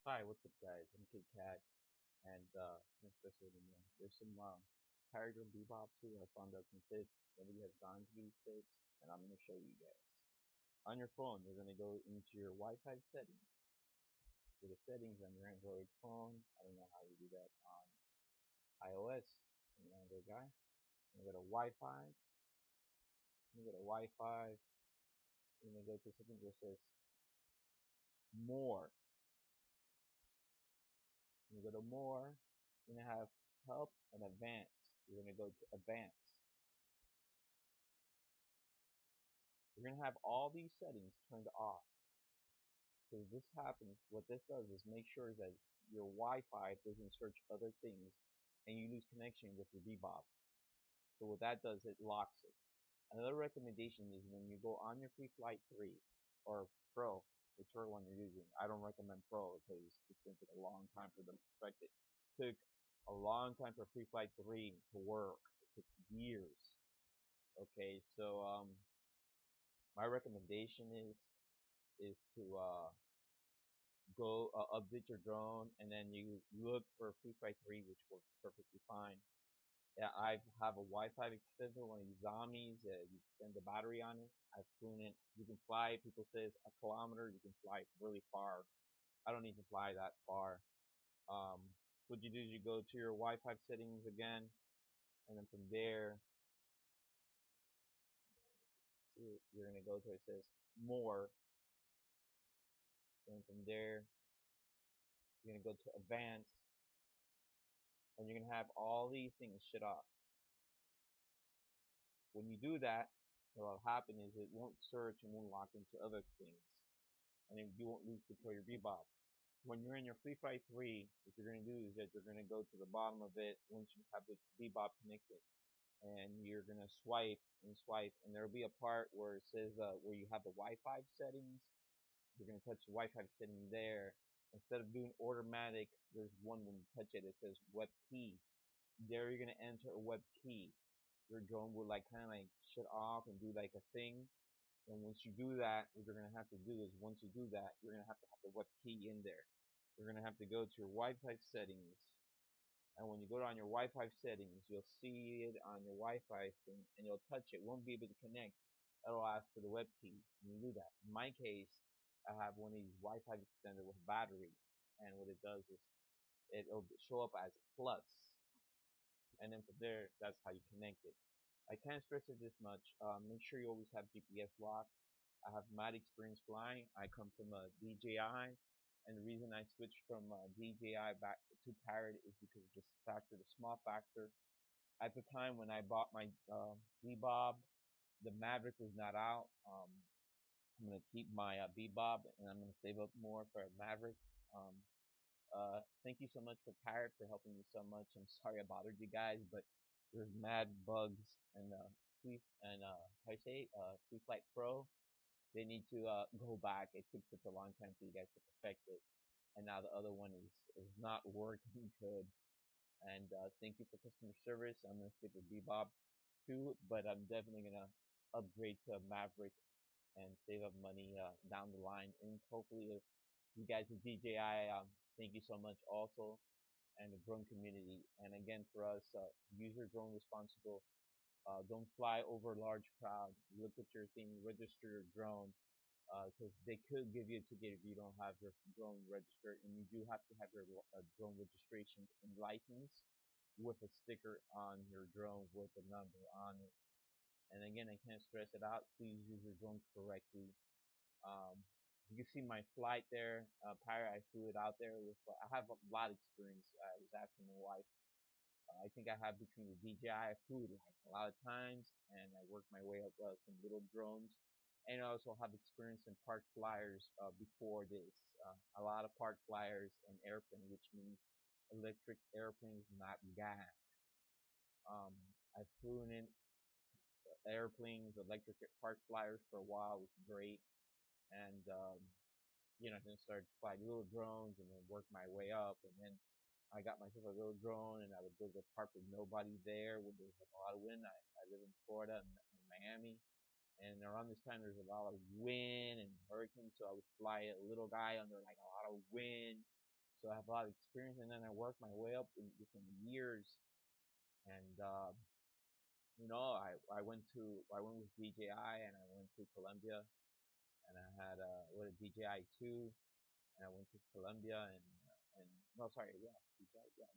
Hi, what's up, guys? I'm Kid Cat, and there's some Parrot and bebop too. I found out some tips. Nobody has gone to these tips, and I'm gonna show you guys. On your phone, you're gonna go into your Wi-Fi settings. Go to settings on your Android phone. I don't know how you do that on iOS. I'm an Android guy. I'm gonna go to Wi-Fi. I'm gonna go to Wi-Fi. I'm gonna go to something that says more. I'm gonna go to more. You're gonna have help and advanced. You're gonna go to advanced. You're going to have all these settings turned off. So if this happens, what this does is make sure that your Wi-Fi doesn't search other things and you lose connection with your bebop. So what that does, it locks it. Another recommendation is when you go on your Free Flight 3 or Pro, whichever one you're using. I don't recommend Pro because it's going to take a long time for them to perfect it. It took a long time for Free Flight 3 to work. It took years. Okay, so my recommendation is to go update your drone, and then you look for Free Flight 3, which works perfectly fine. Yeah, I have a Wi-Fi extender, one of these zombies. You extend the battery on it. I've flown it. You can fly. People say it's a kilometer. You can fly really far. I don't even fly that far. Um, what you do is you go to your Wi-Fi settings again, and then from there you're gonna go to it says more. And from there you're gonna go to advanced, and you're gonna have all these things shut off. When you do that, what'll happen is it won't search and won't lock into other things, and then you won't lose control of your bebop. When you're in your Free Flight 3, what you're going to do is that you're going to go to the bottom of it once you have the bebop connected, and you're going to swipe, and there'll be a part where it says where you have the Wi-Fi settings. You're going to touch the Wi-Fi setting there. Instead of doing automatic, there's one when you touch it, it says web key. There you're going to enter a web key. Your drone will like kind of like shut off and do like a thing. And once you do that, what you're gonna have to do is once you do that, you're gonna have the web key in there. You're gonna have to go to your Wi-Fi settings, and when you go on your Wi-Fi settings, you'll see it on your Wi-Fi thing, and you'll touch it. Won't be able to connect. It'll ask for the web key. And you do that. In my case, I have one of these Wi-Fi extender with battery, and what it does is it'll show up as plus, and then from there, that's how you connect it. I can't stress it this much. Make sure you always have GPS locked. I have mad experience flying. I come from a DJI, and the reason I switched from DJI back to Parrot is because of this factor, the small factor. At the time when I bought my Bebob, the Maverick was not out. I'm gonna keep my Bebob, and I'm gonna save up more for a Maverick. Um, Thank you so much for Parrot for helping me so much. I'm sorry I bothered you guys, but there's mad bugs and how I say Free Flight Pro. They need to go back. It took such a long time for you guys to perfect it, and now the other one is not working good. And thank you for customer service. I'm gonna stick with Bebop too, but I'm definitely gonna upgrade to a Maverick and save up money down the line. And hopefully, if you guys at DJI, thank you so much also, and the drone community. And again, for us, use your drone responsible. Don't fly over large crowd. Look at your thing. Register your drone because they could give you a ticket if you don't have your drone registered, and you do have to have your drone registration and license with a sticker on your drone with a number on it. And again, I can't stress it out. Please use your drone correctly. Um, you can see my flight there. Pirate, I flew it out there. I have a lot of experience. I was asking my wife. I think I have between the DJI, I flew it like a lot of times, and I worked my way up some little drones. And I also have experience in park flyers before this. A lot of park flyers and airplane, which means electric airplanes, not gas. Um, I flew in airplanes, electric park flyers for a while. It was great. And then started to fly little drones and then work my way up. And then I got myself a little drone, and I would go to a park with nobody there where there's like a lot of wind. I live in Florida and in Miami, and around this time there's a lot of wind and hurricanes, so I would fly a little guy under like a lot of wind, so I have a lot of experience. And then I worked my way up in different years, and I went with DJI, and I went to Colombia, and I had with a DJI two, and I went to Colombia, and no, sorry, yeah,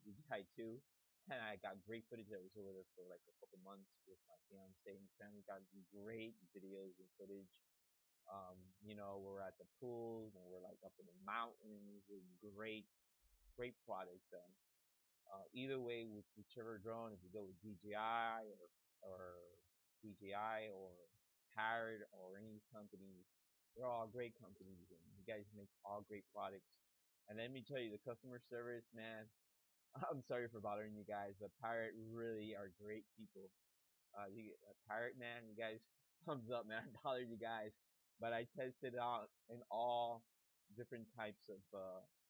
DJI two, and I got great footage. I was over there for like a couple months with my fiance and family. Got great videos and footage. We're at the pools and we're like up in the mountains. With great product. Either way, with whichever drone, if you go with DJI or DJI or Parrot or any company, they're all great companies, and you guys make all great products. And let me tell you, the customer service, man, I'm sorry for bothering you guys, but Parrot really are great people. Pirate Man, you guys, thumbs up, man. I bothered you guys, but I tested it out in all different types of.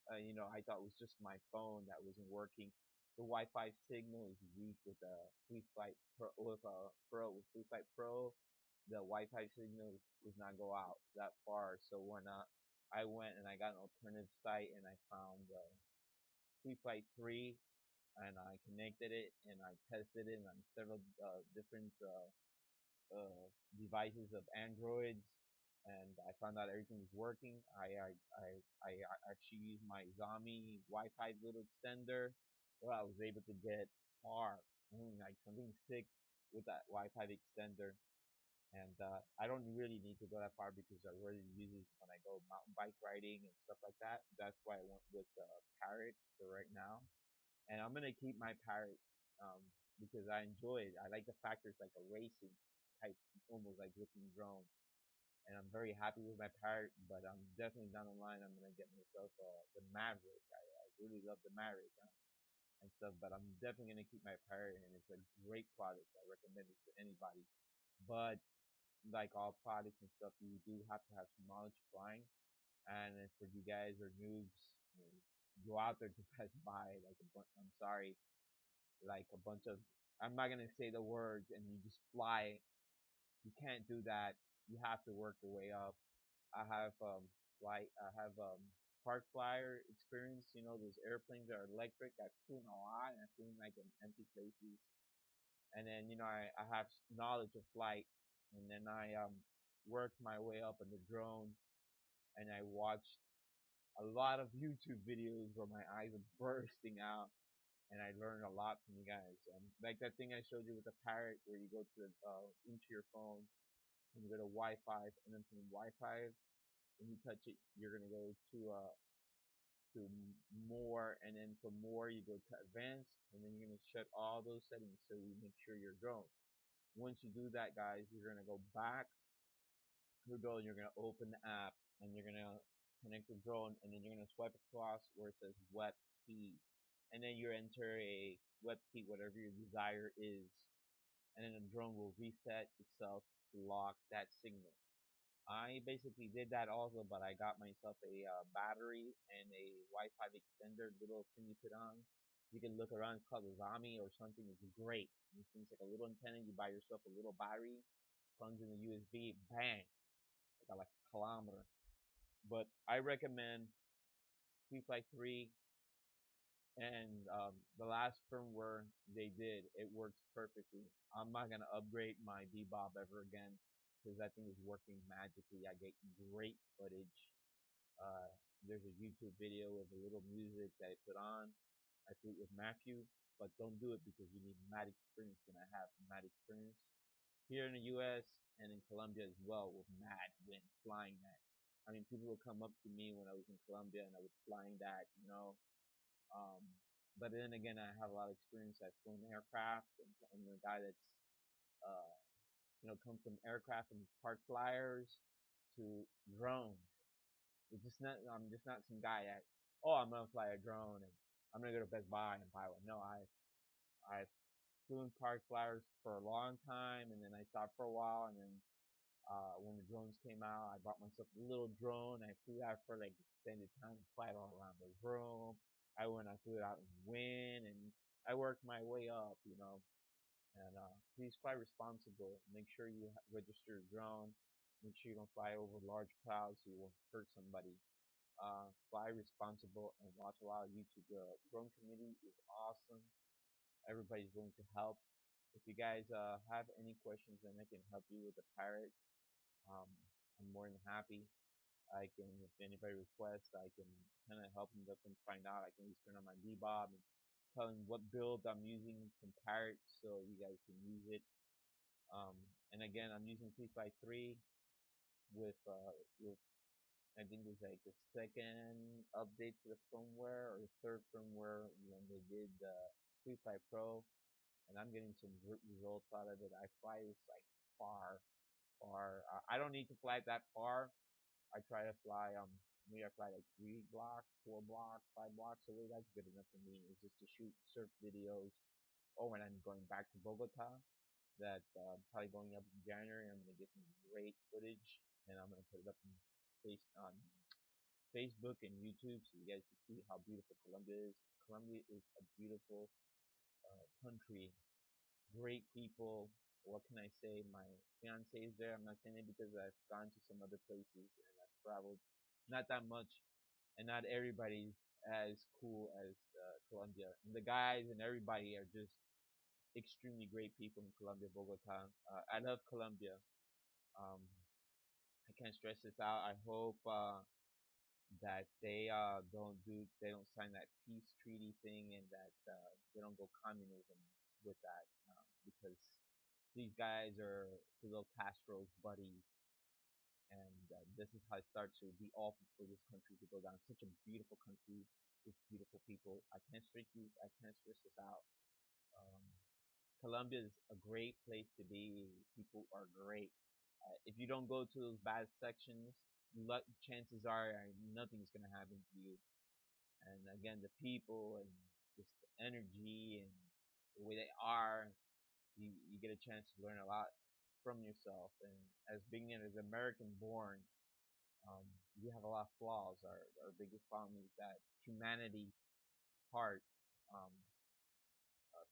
I thought it was just my phone that wasn't working. The Wi-Fi signal is weak with the Fleet Flight Pro with Fleet Flight Pro. The Wi-Fi signal does not go out that far, so I went and I got an alternative site and I found Fleet Flight 3 and I connected it and I tested it on several different devices of Androids, and I found out everything was working. I actually used my Zombie Wi-Fi little extender, where I was able to get far, like something sick with that Wi-Fi extender. And I don't really need to go that far because I already use it when I go mountain bike riding and stuff like that. That's why I went with Parrot for right now, and I'm gonna keep my Parrot um, because I enjoy it. I like the fact that it's like a racing type, almost like looking drone, and I'm very happy with my Parrot. But I'm definitely down the line. I'm gonna get myself the Maverick. I really love the Maverick and stuff, but I'm definitely gonna keep my Parrot, and it's a great product. I recommend it to anybody. But like all products and stuff, you do have to have some knowledge flying. And if for you guys or noobs, go out there to Best Buy like I'm sorry, like a bunch of I'm not gonna say the words and you just fly. You can't do that. You have to work your way up. I have I have park flyer experience. Those airplanes that are electric. I've flown a lot and I've flown like in empty places. And then I have knowledge of flight. And then I worked my way up in the drone and I watched a lot of YouTube videos where my eyes are bursting out, and I learned a lot from you guys. Like that thing I showed you with the Parrot, where you go to into your phone and you go to Wi-Fi, and then from Wi-Fi, when you touch it, you're gonna go to more, and then from more you go to advanced, and then you're gonna shut all those settings so you make sure you're drone. Once you do that, guys, you're gonna go back to the drone. You're gonna open the app, and you're gonna connect the drone, and then you're gonna swipe across where it says web key, and then you enter a web key, whatever your desire is, and then the drone will reset itself to lock that signal. I basically did that also, but I got myself a battery and a Wi-Fi extender, little thing you put on. You can look around, it's called a Zami or something. It's great. It's like a little antenna. You buy yourself a little battery, plugs in the USB, bang, got like a kilometer. But I recommend Flight 3 and the last firmware they did, it works perfectly. I'm not gonna upgrade my bebop ever again because that thing is working magically. I get great footage. Uh, there's a YouTube video of a little music that I put on. I flew with Matthew, but don't do it because you need mad experience, and I have mad experience here in the U.S. and in Colombia as well with mad wind flying that. I mean, people would come up to me when I was in Colombia and I was flying that. um, but then again, I have a lot of experience. I've flown aircraft, and I'm the guy that's uh, come from aircraft and park flyers to drones. It's just not. I'm just not some guy that I'm gonna fly a drone and I'm gonna go to Best Buy and buy one. No, I've flown park flyers for a long time, and then I stopped for a while, and then when the drones came out, I bought myself a little drone. I flew out for like extended time, fly all around the room. I flew it out in wind, and I worked my way up. And please fly responsible. Make sure you register your drone. Make sure you don't fly over large clouds so you won't hurt somebody. fly responsible, and watch a lot of YouTube. The drone community is awesome. Everybody's willing to help. If you guys have any questions and I can help you with the Parrot, um, I'm more than happy. I can, if anybody requests, I can kind of help them find out. I can always turn on my bebop and tell them what build I'm using from Parrot so you guys can use it. Um, and again, I'm using 353 with I think it was like the second update to the firmware or the third firmware when they did the 3.5 Pro, and I'm getting some great results out of it. I fly this like far, far. I don't need to fly that far. I try to fly maybe I fly like 3 blocks, 4 blocks, 5 blocks away. That's good enough for me. It's just to shoot surf videos. Oh, and I'm going back to Bogota. That probably going up in January. I'm gonna get some great footage, and I'm gonna put it up on Facebook and YouTube so you guys can see how beautiful Colombia is. Colombia is a beautiful country, great people. What can I say? My fiance is there. I'm not saying it because I've gone to some other places and I've traveled, not that much, and not everybody's as cool as Colombia. And the guys and everybody are just extremely great people in Colombia, Bogota. I love Colombia. Um, I can't stress this out. I hope that they don't sign that peace treaty thing and that they don't go communism with that because these guys are Fidel Castro's buddies, and this is how it starts to be awful for this country to go down. Such a beautiful country with beautiful people. I can't stress this out. Um, Colombia is a great place to be. People are great. If you don't go to those bad sections, chances are nothing's gonna happen to you. And again, the people and just the energy and the way they are, you get a chance to learn a lot from yourself. And as being as American born, um, we have a lot of flaws. Our biggest problem is that humanity part, um,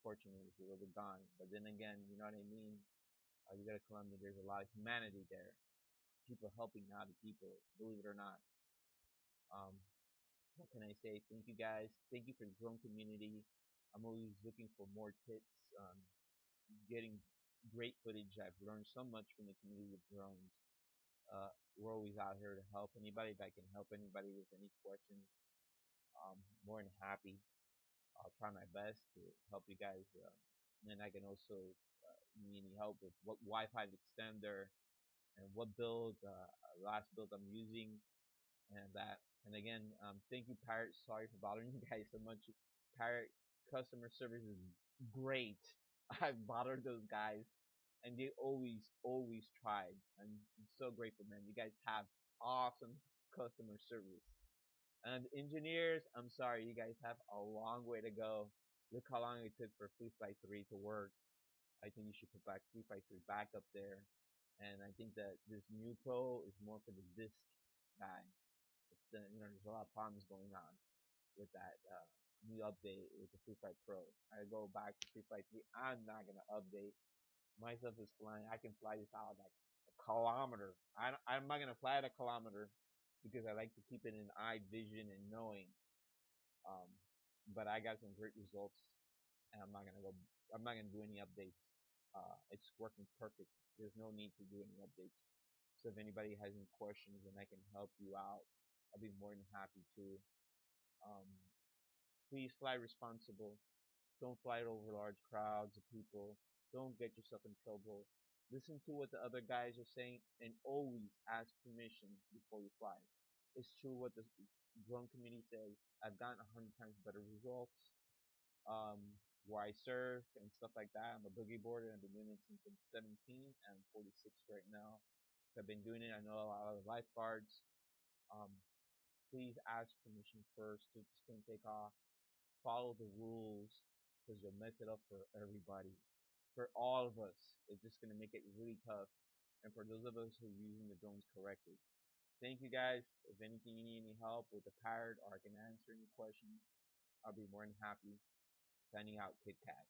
fortunately, is a little bit gone. But then again, you know what I mean? You go to Colombia, there's a lot of humanity there. People helping other people, believe it or not. Um, what can I say? Thank you guys. Thank you for the drone community. I'm always looking for more tips, getting great footage. I've learned so much from the community of drones. We're always out here to help anybody. If I can help anybody with any questions, more than happy. I'll try my best to help you guys. And I can also need any help with what Wi-Fi extender and what build, last build I'm using, and that. And again, thank you, Parrot. Sorry for bothering you guys so much. Parrot customer service is great. I've bothered those guys, and they always tried. I'm so grateful, man. You guys have awesome customer service. And engineers, I'm sorry, you guys have a long way to go. Look how long it took for Fleet Flight 3 to work. I think you should put back Fleet Flight 3 back up there. And I think that this new Pro is more for the disc guy. There's a lot of problems going on with that new update with the Fleet Flight Pro. I go back to Fleet Flight 3. I'm not gonna update. My stuff is flying. I can fly this out like a kilometer. I'm not gonna fly at a kilometer because I like to keep it in eye vision and knowing. Um, but I got some great results, and I'm not gonna go. I'm not gonna do any updates. It's working perfect. There's no need to do any updates. So if anybody has any questions and I can help you out, I'll be more than happy to. Um, please fly responsible. Don't fly over large crowds of people. Don't get yourself in trouble. Listen to what the other guys are saying and always ask permission before you fly. It's true what the drone community says. I've gotten 100 times better results um, where I surf and stuff like that. I'm a boogie boarder. I've been doing it since I'm 17. I'm 46 right now. So I've been doing it. I know a lot of lifeguards. Um, please ask permission first to just don't take off. Follow the rules because you'll mess it up for everybody. For all of us, it's just going to make it really tough. And for those of us who are using the drones correctly. Thank you guys. If anything you need any help with the Parrot or I can answer any questions, I'll be more than happy. Signing out, Kid Cat.